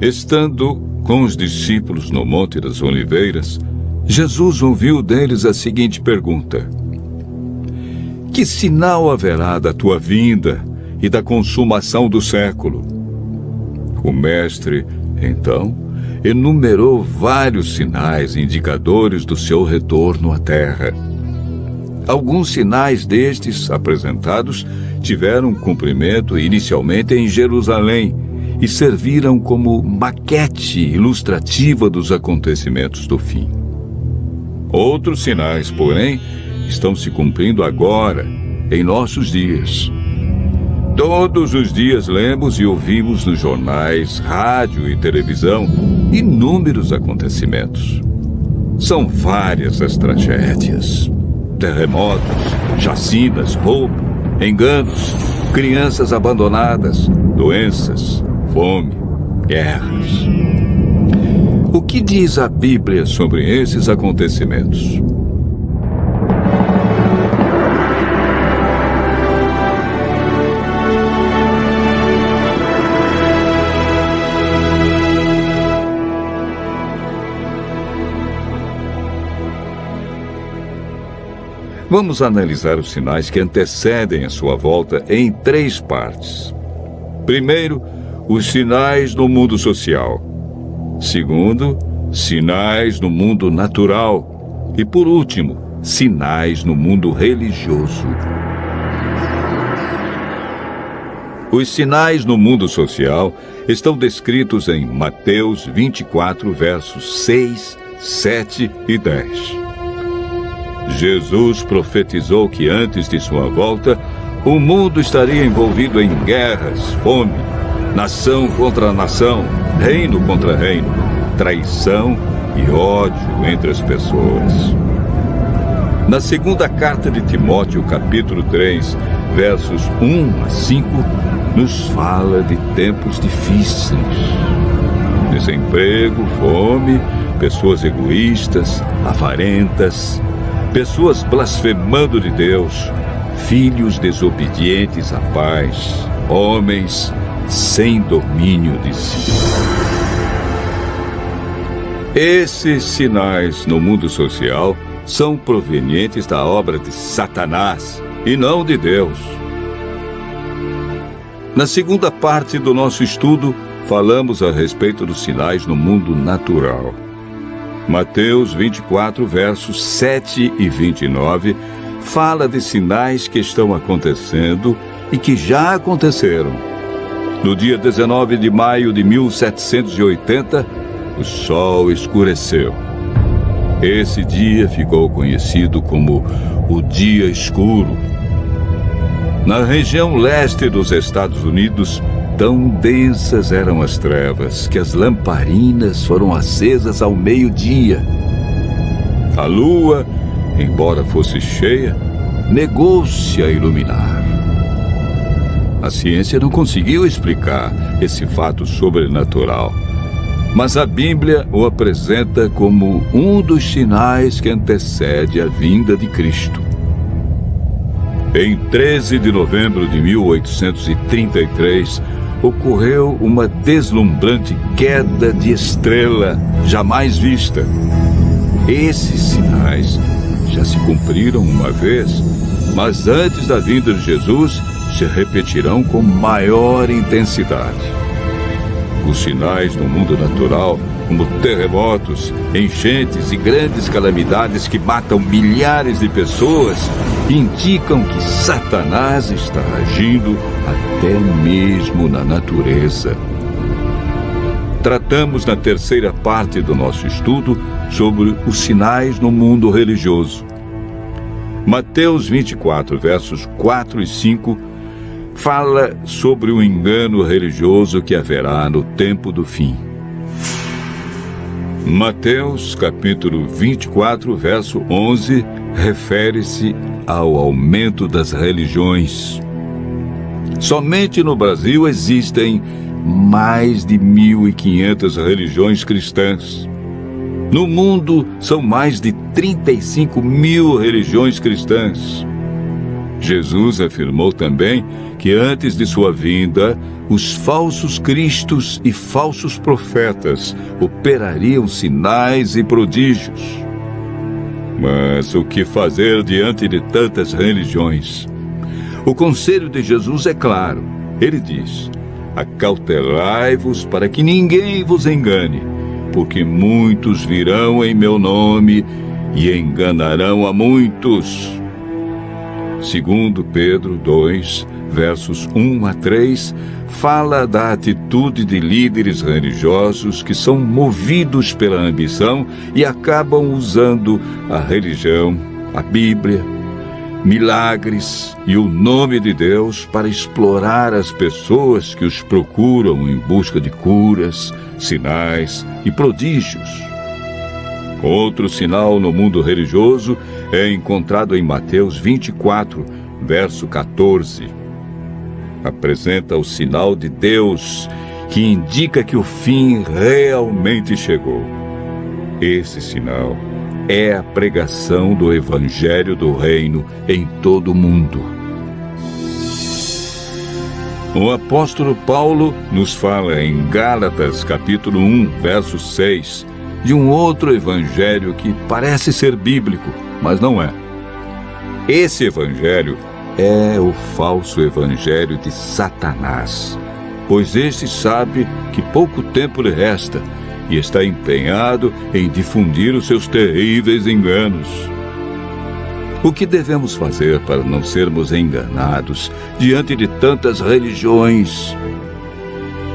Estando com os discípulos no Monte das Oliveiras, Jesus ouviu deles a seguinte pergunta: Que sinal haverá da tua vinda e da consumação do século? O mestre, então, enumerou vários sinais indicadores do seu retorno à terra. Alguns sinais destes apresentados tiveram cumprimento inicialmente em Jerusalém e serviram como maquete ilustrativa dos acontecimentos do fim. Outros sinais, porém, estão se cumprindo agora, em nossos dias. Todos os dias lemos e ouvimos nos jornais, rádio e televisão inúmeros acontecimentos. São várias as tragédias: terremotos, chacinas, roubo, enganos, crianças abandonadas, doenças, fome, guerras. O que diz a Bíblia sobre esses acontecimentos? Vamos analisar os sinais que antecedem a sua volta em 3 partes. Primeiro, os sinais no mundo social. Segundo, sinais no mundo natural. E por último, sinais no mundo religioso. Os sinais no mundo social estão descritos em Mateus 24, versos 6, 7 e 10. Jesus profetizou que antes de sua volta, o mundo estaria envolvido em guerras, fome, nação contra nação, reino contra reino, traição e ódio entre as pessoas. Na segunda carta de Timóteo, capítulo 3, versos 1 a 5, nos fala de tempos difíceis. Desemprego, fome, pessoas egoístas, avarentas, pessoas blasfemando de Deus, filhos desobedientes à paz, homens sem domínio de si. Esses sinais no mundo social são provenientes da obra de Satanás e não de Deus. Na segunda parte do nosso estudo, falamos a respeito dos sinais no mundo natural. Mateus 24, versos 7 e 29, fala de sinais que estão acontecendo e que já aconteceram. No dia 19 de maio de 1780, o sol escureceu. Esse dia ficou conhecido como o Dia Escuro. Na região leste dos Estados Unidos, tão densas eram as trevas que as lamparinas foram acesas ao meio-dia. A lua, embora fosse cheia, negou-se a iluminar. A ciência não conseguiu explicar esse fato sobrenatural, mas a Bíblia o apresenta como um dos sinais que antecede a vinda de Cristo. Em 13 de novembro de 1833, ocorreu uma deslumbrante queda de estrela jamais vista. Esses sinais já se cumpriram uma vez, mas antes da vinda de Jesus, se repetirão com maior intensidade. Os sinais no mundo natural, como terremotos, enchentes e grandes calamidades que matam milhares de pessoas, indicam que Satanás está agindo até mesmo na natureza. Tratamos na terceira parte do nosso estudo sobre os sinais no mundo religioso. Mateus 24, versos 4 e 5, fala sobre o engano religioso que haverá no tempo do fim. Mateus, capítulo 24, verso 11, refere-se ao aumento das religiões. Somente no Brasil existem mais de 1.500 religiões cristãs. No mundo, são mais de 35 mil religiões cristãs. Jesus afirmou também que antes de sua vinda, os falsos cristos e falsos profetas operariam sinais e prodígios. Mas o que fazer diante de tantas religiões? O conselho de Jesus é claro. Ele diz: acautelai-vos para que ninguém vos engane, porque muitos virão em meu nome e enganarão a muitos. Segundo Pedro 2, versos 1 a 3, fala da atitude de líderes religiosos que são movidos pela ambição e acabam usando a religião, a Bíblia, milagres e o nome de Deus para explorar as pessoas que os procuram em busca de curas, sinais e prodígios. Outro sinal no mundo religioso é encontrado em Mateus 24, verso 14. Apresenta o sinal de Deus, que indica que o fim realmente chegou. Esse sinal é a pregação do Evangelho do Reino em todo o mundo. O apóstolo Paulo nos fala em Gálatas, capítulo 1, verso 6, de um outro evangelho que parece ser bíblico, mas não é. Esse evangelho é o falso evangelho de Satanás, pois este sabe que pouco tempo lhe resta e está empenhado em difundir os seus terríveis enganos. O que devemos fazer para não sermos enganados diante de tantas religiões?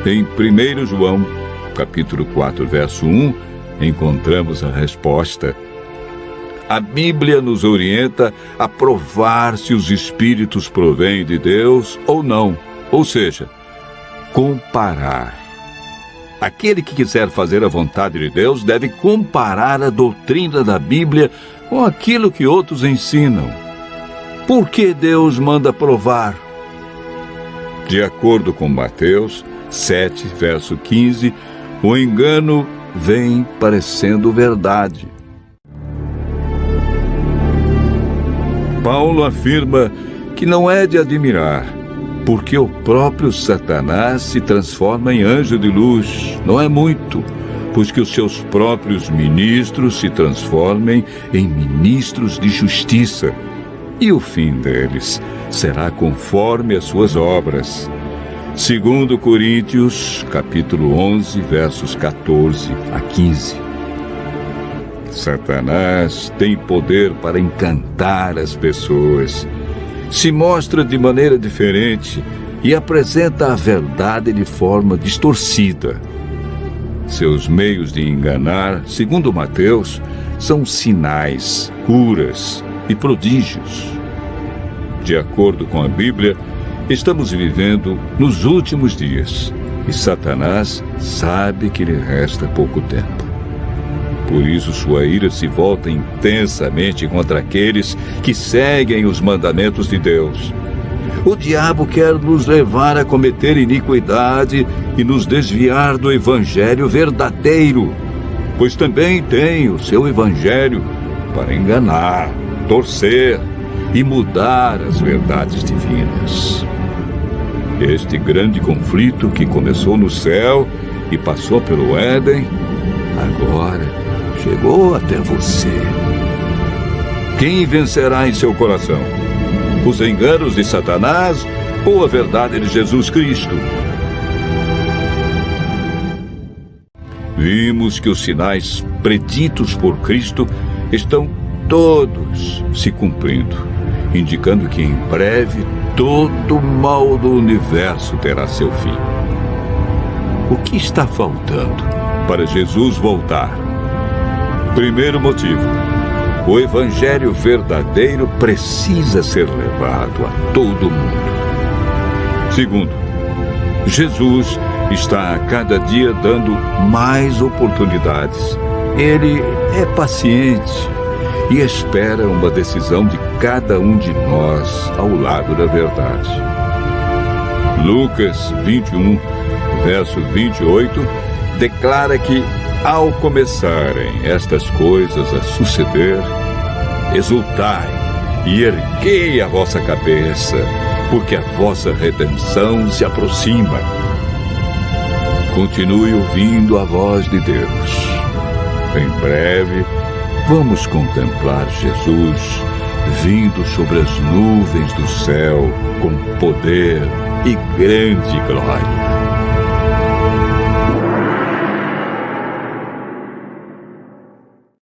Em 1 João, capítulo 4, verso 1, encontramos a resposta. A Bíblia nos orienta a provar se os espíritos provêm de Deus ou não, ou seja, comparar. Aquele que quiser fazer a vontade de Deus deve comparar a doutrina da Bíblia com aquilo que outros ensinam. Por que Deus manda provar? De acordo com Mateus 7, verso 15, o engano vem parecendo verdade. Paulo afirma que não é de admirar, porque o próprio Satanás se transforma em anjo de luz. Não é muito, pois que os seus próprios ministros se transformem em ministros de justiça, e o fim deles será conforme as suas obras. Segundo Coríntios, capítulo 11, versos 14 a 15. Satanás tem poder para encantar as pessoas. Se mostra de maneira diferente e apresenta a verdade de forma distorcida. Seus meios de enganar, segundo Mateus, são sinais, curas e prodígios. De acordo com a Bíblia, estamos vivendo nos últimos dias e Satanás sabe que lhe resta pouco tempo. Por isso sua ira se volta intensamente contra aqueles que seguem os mandamentos de Deus. O diabo quer nos levar a cometer iniquidade e nos desviar do evangelho verdadeiro, pois também tem o seu evangelho para enganar, torcer e mudar as verdades divinas. Este grande conflito que começou no céu e passou pelo Éden, agora chegou até você. Quem vencerá em seu coração? Os enganos de Satanás ou a verdade de Jesus Cristo? Vimos que os sinais preditos por Cristo estão todos se cumprindo, indicando que em breve todo o mal do universo terá seu fim. O que está faltando para Jesus voltar? Primeiro motivo: o evangelho verdadeiro precisa ser levado a todo mundo. Segundo, Jesus está a cada dia dando mais oportunidades. Ele é paciente e espera uma decisão de cada um de nós ao lado da verdade. Lucas 21, verso 28, declara que, ao começarem estas coisas a suceder, exultai e erguei a vossa cabeça, porque a vossa redenção se aproxima. Continue ouvindo a voz de Deus. Em breve, vamos contemplar Jesus vindo sobre as nuvens do céu com poder e grande glória.